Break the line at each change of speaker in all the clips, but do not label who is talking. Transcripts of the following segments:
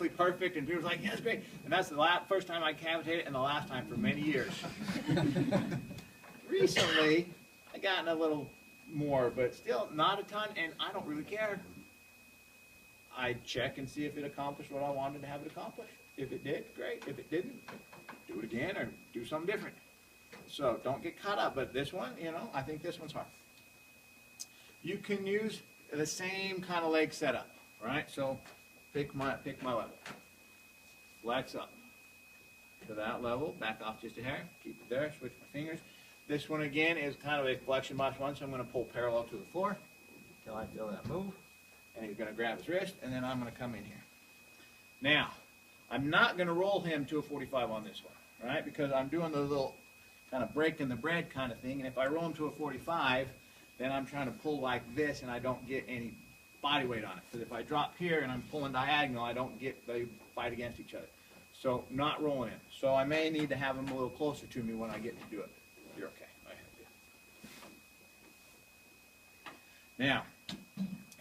perfectly perfect, and people's like, yeah, it's great. And that's the first time I cavitated and the last time for many years. Recently, I gotten a little more, but still not a ton, and I don't really care. I check and see if it accomplished what I wanted to have it accomplish. If it did, great. If it didn't, do it again or do something different. So don't get caught up. But this one, you know, I think this one's hard. You can use the same kind of leg setup, right? So pick my level. Flex up to that level. Back off just a hair. Keep it there. Switch my fingers. This one again is kind of a flexion box one, so I'm going to pull parallel to the floor until I feel that move. And he's going to grab his wrist, and then I'm going to come in here. Now, I'm not going to roll him to a 45 on this one, right? Because I'm doing the little kind of breaking the bread kind of thing, and if I roll him to a 45, then I'm trying to pull like this, and I don't get any body weight on it. Because if I drop here and I'm pulling diagonal, I don't get, they fight against each other. So not rolling him. So I may need to have him a little closer to me when I get to do it. You're okay. I have you. Now,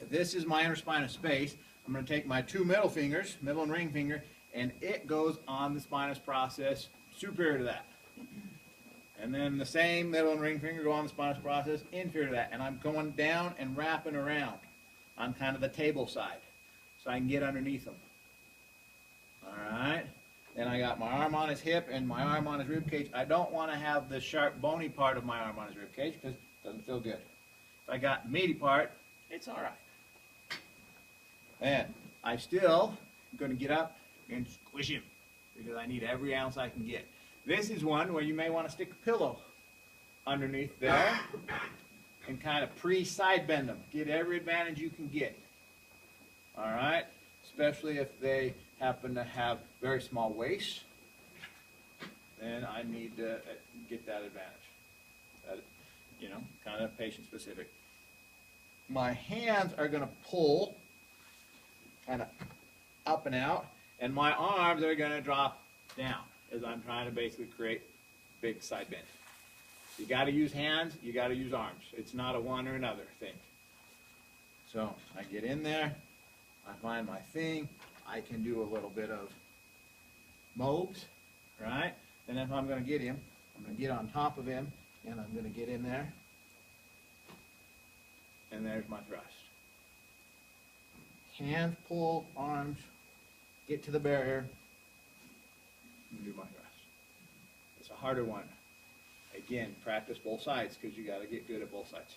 if this is my interspinous space, I'm going to take my two middle fingers, middle and ring finger, and it goes on the spinous process superior to that. And then the same middle and ring finger go on the spinous process inferior to that. And I'm going down and wrapping around on kind of the table side so I can get underneath them. All right. Then I got my arm on his hip and my arm on his rib cage. I don't want to have the sharp bony part of my arm on his rib cage because it doesn't feel good. If I got the meaty part, it's all right. And I still am going to get up and squish him because I need every ounce I can get. This is one where you may want to stick a pillow underneath there and kind of pre-side bend them. Get every advantage you can get. All right? Especially if they happen to have very small waists, then I need to get that advantage. That, you know, kind of patient specific. My hands are going to pull kind of up and out, and my arms are going to drop down as I'm trying to basically create big side bend. You got to use hands, you got to use arms. It's not a one or another thing. So I get in there, I find my thing, I can do a little bit of mobs, right? And if I'm going to get him, I'm going to get on top of him, and I'm going to get in there, and there's my thrust. Hands pull, arms, get to the barrier, and do my thrust. It's a harder one. Again, practice both sides because you got to get good at both sides.